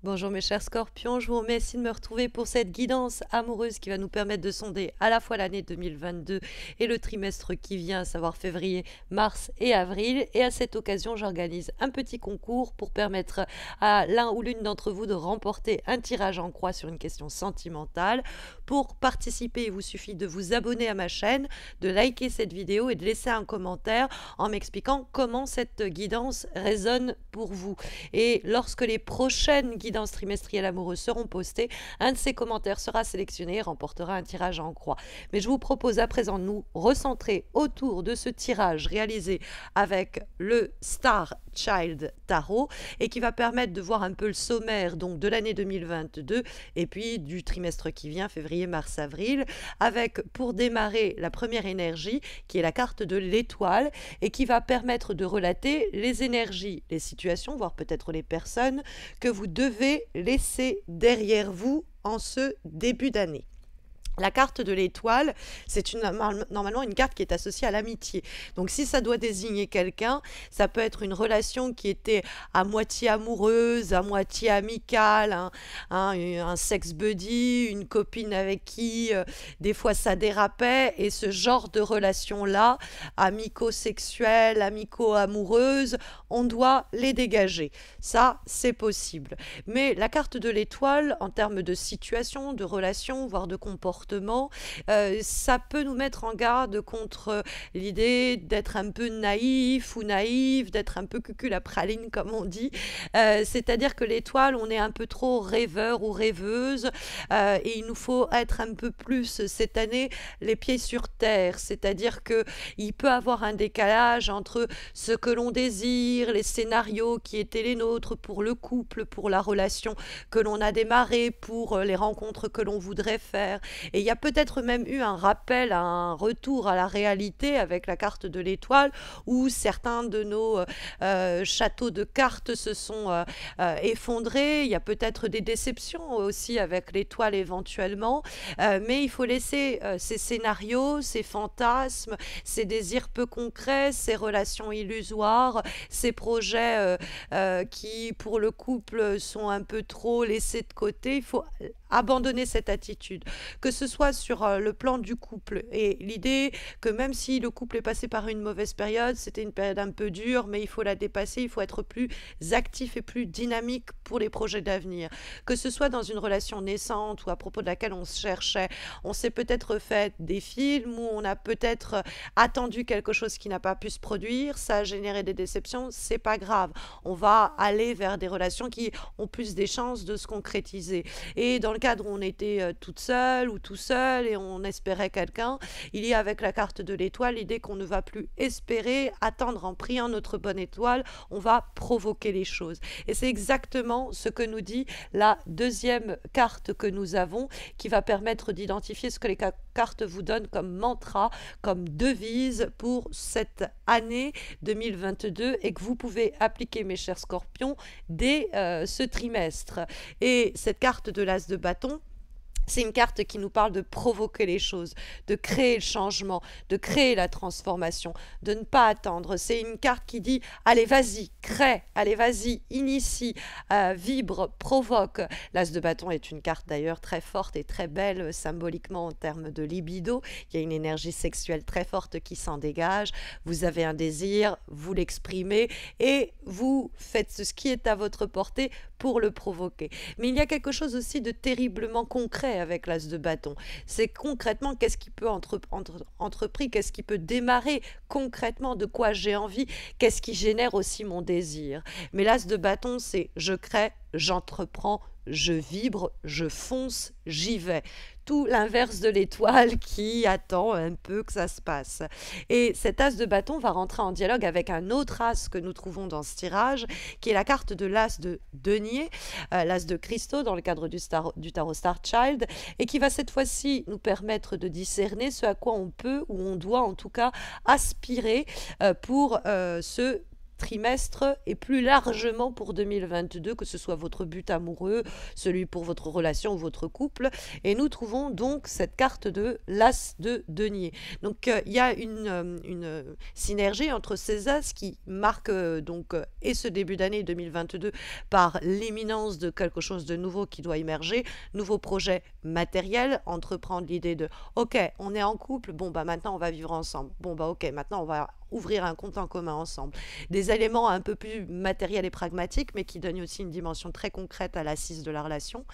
Bonjour mes chers scorpions, je vous remercie de me retrouver pour cette guidance amoureuse qui va nous permettre de sonder à la fois l'année 2022 et le trimestre qui vient, à savoir février, mars et avril. Et à cette occasion, j'organise un petit concours pour permettre à l'un ou l'une d'entre vous de remporter un tirage en croix sur une question sentimentale. Pour participer, il vous suffit de vous abonner à ma chaîne, de liker cette vidéo et de laisser un commentaire en m'expliquant comment cette guidance résonne pour vous. Et lorsque les prochaines guidances trimestrielles amoureuses seront postées, un de ces commentaires sera sélectionné et remportera un tirage en croix. Mais je vous propose à présent de nous recentrer autour de ce tirage réalisé avec le Star Child Tarot et qui va permettre de voir un peu le sommaire donc de l'année 2022 et puis du trimestre qui vient, février, mars, avril, avec pour démarrer la première énergie qui est la carte de l'étoile et qui va permettre de relater les énergies, les situations, voire peut-être les personnes que vous devez laisser derrière vous en ce début d'année. La carte de l'étoile, c'est normalement une carte qui est associée à l'amitié. Donc si ça doit désigner quelqu'un, ça peut être une relation qui était à moitié amoureuse, à moitié amicale, un sex buddy, une copine avec qui des fois ça dérapait. Et ce genre de relation-là, amico-sexuelle, amico-amoureuse, on doit les dégager. Ça, c'est possible. Mais la carte de l'étoile, en termes de situation, de relation, voire de comportement, ça peut nous mettre en garde contre l'idée d'être un peu naïf ou naïve, d'être un peu cucul à praline comme on dit. C'est-à-dire que l'étoile, on est un peu trop rêveur ou rêveuse et il nous faut être un peu plus cette année les pieds sur terre. C'est-à-dire qu'il peut avoir un décalage entre ce que l'on désire, les scénarios qui étaient les nôtres pour le couple, pour la relation que l'on a démarrée, pour les rencontres que l'on voudrait faire. Et il y a peut-être même eu un rappel, un retour à la réalité avec la carte de l'étoile où certains de nos châteaux de cartes se sont effondrés. Il y a peut-être des déceptions aussi avec l'étoile éventuellement. Mais il faut laisser ces scénarios, ces fantasmes, ces désirs peu concrets, ces relations illusoires, ces projets qui pour le couple sont un peu trop laissés de côté. Il faut abandonner cette attitude, que ce soit sur le plan du couple et l'idée que même si le couple est passé par une mauvaise période, c'était une période un peu dure, mais il faut la dépasser, il faut être plus actif et plus dynamique pour les projets d'avenir. Que ce soit dans une relation naissante ou à propos de laquelle on se cherchait, on s'est peut-être fait des films où on a peut-être attendu quelque chose qui n'a pas pu se produire, ça a généré des déceptions, c'est pas grave. On va aller vers des relations qui ont plus des chances de se concrétiser. Et dans le cadre où on était toute seule ou tout seul et on espérait quelqu'un, il y a avec la carte de l'étoile l'idée qu'on ne va plus espérer, attendre en priant notre bonne étoile, on va provoquer les choses. Et c'est exactement ce que nous dit la deuxième carte que nous avons qui va permettre d'identifier ce que les cartes vous donnent comme mantra, comme devise pour cette année 2022 et que vous pouvez appliquer, mes chers scorpions, dès ce trimestre. Et cette carte de l'as de bâton, c'est une carte qui nous parle de provoquer les choses, de créer le changement, de créer la transformation, de ne pas attendre. C'est une carte qui dit « Allez, vas-y, crée, allez, vas-y, initie, vibre, provoque ». L'as de bâton est une carte d'ailleurs très forte et très belle symboliquement en termes de libido. Il y a une énergie sexuelle très forte qui s'en dégage. Vous avez un désir, vous l'exprimez et vous faites ce qui est à votre portée pour le provoquer. Mais il y a quelque chose aussi de terriblement concret avec l'as de bâton. C'est concrètement qu'est-ce qui peut entrepris, qu'est-ce qui peut démarrer concrètement, de quoi j'ai envie, qu'est-ce qui génère aussi mon désir. Mais l'as de bâton, c'est je crée, j'entreprends, je vibre, je fonce, j'y vais. Tout l'inverse de l'étoile qui attend un peu que ça se passe. Et cet as de bâton va rentrer en dialogue avec un autre as que nous trouvons dans ce tirage, qui est la carte de l'as de denier, l'as de cristaux dans le cadre du tarot Star Child, et qui va cette fois-ci nous permettre de discerner ce à quoi on peut ou on doit en tout cas aspirer pour se trimestre et plus largement pour 2022, que ce soit votre but amoureux, celui pour votre relation ou votre couple. Et nous trouvons donc cette carte de l'As de denier. Donc il y a une synergie entre ces As qui marquent et ce début d'année 2022 par l'imminence de quelque chose de nouveau qui doit émerger, nouveau projet matériel, entreprendre l'idée de ok, on est en couple, bon bah maintenant on va vivre ensemble, bon bah ok, maintenant on va ouvrir un compte en commun ensemble. Des éléments un peu plus matériels et pragmatiques, mais qui donnent aussi une dimension très concrète à l'assise de la relation.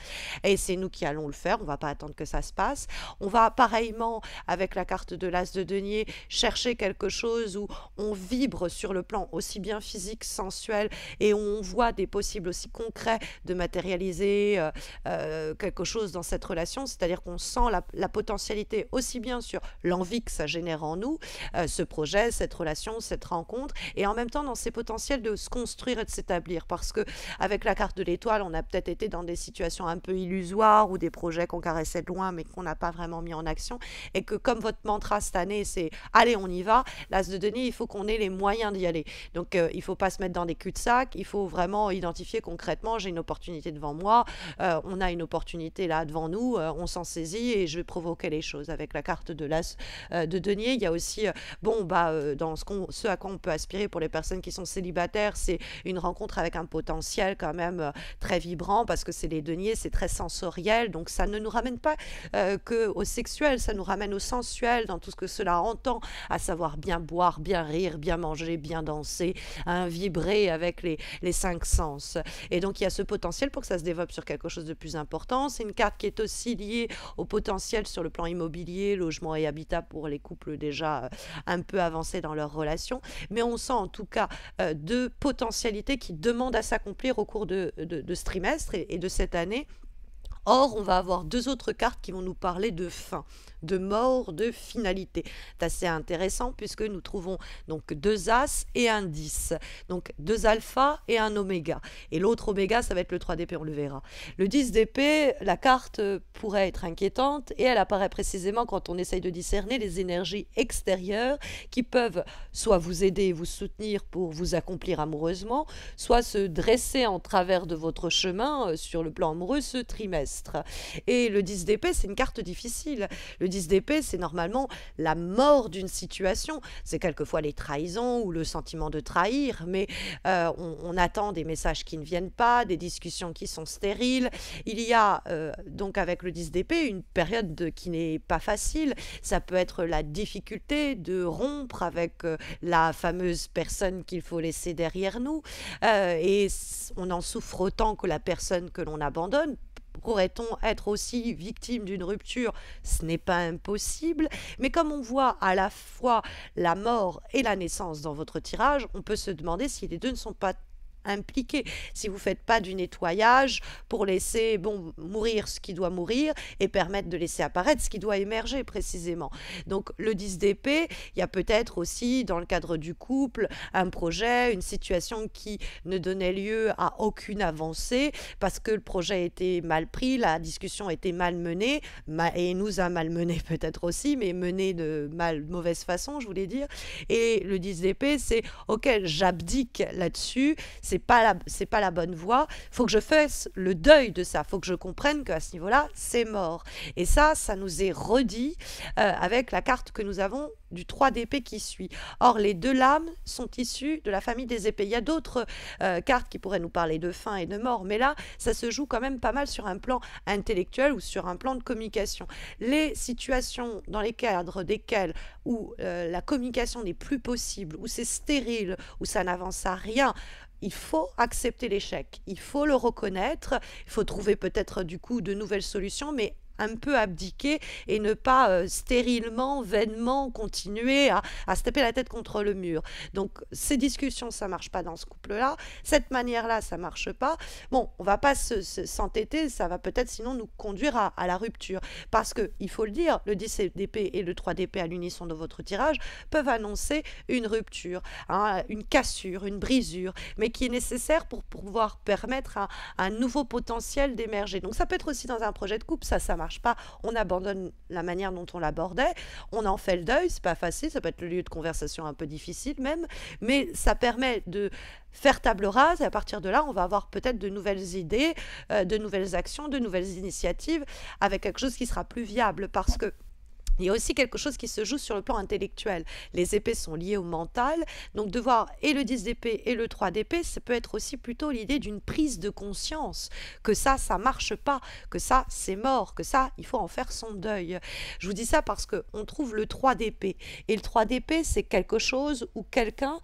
Et c'est nous qui allons le faire, on ne va pas attendre que ça se passe. On va pareillement, avec la carte de l'As de denier, chercher quelque chose où on vibre sur le plan aussi bien physique, sensuel, et où on voit des possibles aussi concrets de matérialiser quelque chose dans cette relation, c'est-à-dire qu'on sent la potentialité aussi bien sur l'envie que ça génère en nous, ce projet, cette relation, cette rencontre, et en même temps dans ces potentiels de se construire et de s'établir, parce que avec la carte de l'étoile, on a peut-être été dans des situations un peu illusoires ou des projets qu'on caressait de loin mais qu'on n'a pas vraiment mis en action, et que comme votre mantra cette année c'est allez on y va, l'As de denier, il faut qu'on ait les moyens d'y aller. Donc il ne faut pas se mettre dans des cul-de-sac, il faut vraiment identifier concrètement, j'ai une opportunité devant moi, on a une opportunité là devant nous, on s'en saisit et je vais provoquer les choses. Avec la carte de l'As de denier, il y a aussi dans ce à quoi on peut aspirer pour les personnes qui sont célibataires, c'est une rencontre avec un potentiel quand même très vibrant, parce que c'est les deniers, c'est très sensoriel, donc ça ne nous ramène pas que au sexuel, ça nous ramène au sensuel dans tout ce que cela entend, à savoir bien boire, bien rire, bien manger, bien danser, vibrer avec les cinq sens. Et donc il y a ce potentiel pour que ça se développe sur quelque chose de plus important. C'est une carte qui est aussi liée au potentiel sur le plan immobilier, logement et habitat pour les couples déjà un peu avancés dans leur relation, mais on sent en tout cas deux potentialités qui demandent à s'accomplir au cours de ce trimestre et de cette année. Or, on va avoir deux autres cartes qui vont nous parler de fin, de mort, de finalité. C'est assez intéressant puisque nous trouvons donc deux As et un 10. Donc deux alphas et un oméga. Et l'autre oméga, ça va être le 3 d'épée, on le verra. Le 10 d'épée, la carte pourrait être inquiétante et elle apparaît précisément quand on essaye de discerner les énergies extérieures qui peuvent soit vous aider et vous soutenir pour vous accomplir amoureusement, soit se dresser en travers de votre chemin sur le plan amoureux ce trimestre. Et le 10 d'épée, c'est une carte difficile. Le 10 d'épée, c'est normalement la mort d'une situation. C'est quelquefois les trahisons ou le sentiment de trahir, mais on attend des messages qui ne viennent pas, des discussions qui sont stériles. Il y a donc avec le 10 d'épée une période qui n'est pas facile. Ça peut être la difficulté de rompre avec la fameuse personne qu'il faut laisser derrière nous. Et on en souffre autant que la personne que l'on abandonne. Pourrait-on être aussi victime d'une rupture? Ce n'est pas impossible, mais comme on voit à la fois la mort et la naissance dans votre tirage, on peut se demander si les deux ne sont pas impliqués. Si vous ne faites pas du nettoyage pour laisser mourir ce qui doit mourir et permettre de laisser apparaître ce qui doit émerger précisément. Donc le 10 d'épée, il y a peut-être aussi dans le cadre du couple un projet, une situation qui ne donnait lieu à aucune avancée parce que le projet était mal pris, la discussion était mal menée et nous a mal mené peut-être aussi, mais menée de mauvaise façon, je voulais dire. Et le 10 d'épée, c'est ok, j'abdique là-dessus, c'est pas la bonne voie, faut que je fasse le deuil de ça, faut que je comprenne qu'à ce niveau-là, c'est mort. Et ça nous est redit avec la carte que nous avons du 3 d'épée qui suit. Or, les deux lames sont issues de la famille des épées. Il y a d'autres cartes qui pourraient nous parler de fin et de mort, mais là, ça se joue quand même pas mal sur un plan intellectuel ou sur un plan de communication. Les situations dans les cadres desquelles où la communication n'est plus possible, où c'est stérile, où ça n'avance à rien, il faut accepter l'échec, il faut le reconnaître, il faut trouver peut-être du coup de nouvelles solutions, mais un peu abdiquer et ne pas stérilement, vainement continuer à se taper la tête contre le mur. Donc ces discussions, ça marche pas dans ce couple-là, cette manière-là, ça marche pas. Bon, on va pas s'entêter, ça va peut-être sinon nous conduire à la rupture. Parce que, il faut le dire, le 10 d'épée et le 3 d'épée à l'unisson de votre tirage peuvent annoncer une rupture, une cassure, une brisure, mais qui est nécessaire pour pouvoir permettre à un nouveau potentiel d'émerger. Donc ça peut être aussi dans un projet de couple, ça marche marche pas, on abandonne la manière dont on l'abordait, on en fait le deuil, c'est pas facile, ça peut être le lieu de conversation un peu difficile même, mais ça permet de faire table rase et à partir de là, on va avoir peut-être de nouvelles idées, de nouvelles actions, de nouvelles initiatives avec quelque chose qui sera plus viable parce que il y a aussi quelque chose qui se joue sur le plan intellectuel. Les épées sont liées au mental, donc de voir et le 10 d'épée et le 3 d'épée, ça peut être aussi plutôt l'idée d'une prise de conscience, que ça marche pas, que ça, c'est mort, que ça, il faut en faire son deuil. Je vous dis ça parce qu'on trouve le 3 d'épée, et le 3 d'épée, c'est quelque chose ou quelqu'un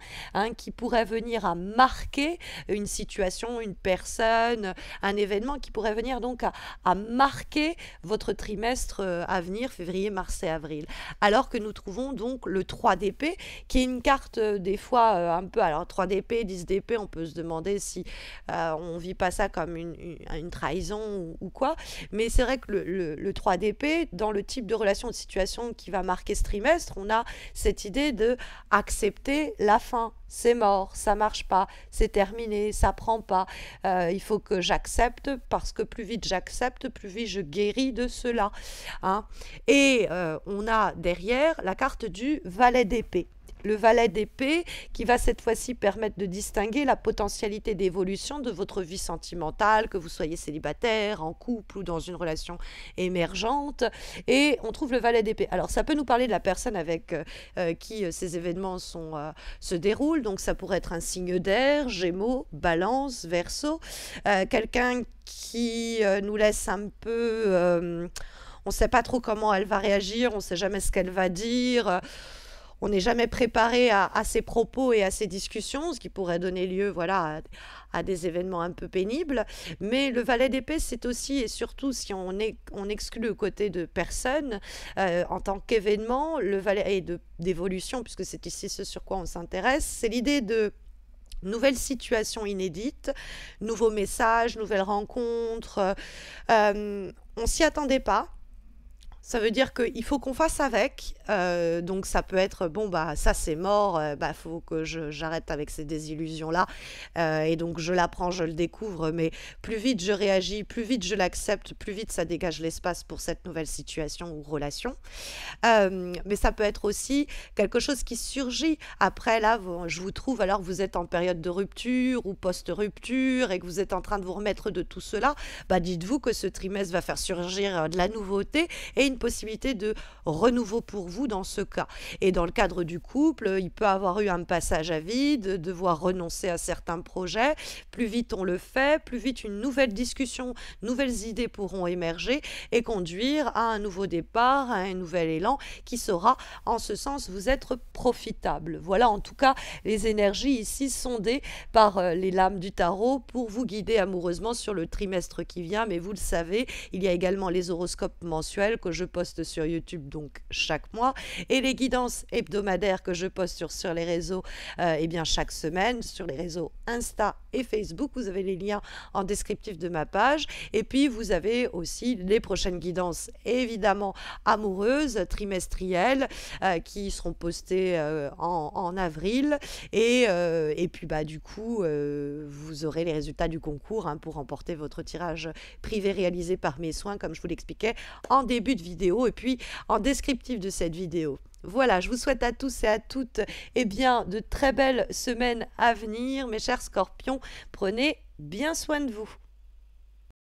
qui pourrait venir à marquer une situation, une personne, un événement qui pourrait venir donc à marquer votre trimestre à venir, février, mars et avril. Alors que nous trouvons donc le 3 d'épée, qui est une carte des fois un peu, alors 3 d'épée, 10 d'épée, on peut se demander si on vit pas ça comme une trahison ou quoi, mais c'est vrai que le 3 d'épée, dans le type de relation, de situation qui va marquer ce trimestre, on a cette idée de accepter la fin. C'est mort, ça marche pas, c'est terminé, ça prend pas. Il faut que j'accepte parce que plus vite j'accepte, plus vite je guéris de cela. Et on a derrière la carte du valet d'épée. Le valet d'épée qui va cette fois-ci permettre de distinguer la potentialité d'évolution de votre vie sentimentale, que vous soyez célibataire, en couple ou dans une relation émergente. Et on trouve le valet d'épée. Alors ça peut nous parler de la personne avec qui ces événements se déroulent. Donc ça pourrait être un signe d'air, Gémeaux, Balance, Verseau. Quelqu'un qui nous laisse un peu... on ne sait pas trop comment elle va réagir, on ne sait jamais ce qu'elle va dire. On n'est jamais préparé à ses propos et à ses discussions, ce qui pourrait donner lieu voilà, à des événements un peu pénibles. Mais le valet d'épée, c'est aussi et surtout, si on exclut le côté de personne, en tant qu'événement, le valet d'évolution, puisque c'est ici ce sur quoi on s'intéresse, c'est l'idée de nouvelles situations inédites, nouveaux messages, nouvelles rencontres. On s'y attendait pas. Ça veut dire qu'il faut qu'on fasse avec. Donc ça peut être, bon, bah ça c'est mort, faut que j'arrête avec ces désillusions-là. Et donc je l'apprends, je le découvre, mais plus vite je réagis, plus vite je l'accepte, plus vite ça dégage l'espace pour cette nouvelle situation ou relation. Mais ça peut être aussi quelque chose qui surgit. Après, là, je vous trouve alors que vous êtes en période de rupture ou post-rupture et que vous êtes en train de vous remettre de tout cela. Dites-vous que ce trimestre va faire surgir de la nouveauté et une possibilité de renouveau pour vous dans ce cas. Et dans le cadre du couple, il peut avoir eu un passage à vide, devoir renoncer à certains projets. Plus vite on le fait, plus vite une nouvelle discussion, nouvelles idées pourront émerger et conduire à un nouveau départ, à un nouvel élan qui saura, en ce sens, vous être profitable. Voilà en tout cas les énergies ici sondées par les lames du tarot pour vous guider amoureusement sur le trimestre qui vient. Mais vous le savez, il y a également les horoscopes mensuels que je poste sur YouTube donc chaque mois et les guidances hebdomadaires que je poste sur les réseaux chaque semaine sur les réseaux Insta et Facebook. Vous avez les liens en descriptif de ma page et puis vous avez aussi les prochaines guidances évidemment amoureuses trimestrielles qui seront postées en avril et puis du coup vous aurez les résultats du concours pour remporter votre tirage privé réalisé par mes soins comme je vous l'expliquais en début de vidéo et puis en descriptif de cette vidéo. Voilà, je vous souhaite à tous et à toutes de très belles semaines à venir, mes chers scorpions. Prenez bien soin de vous.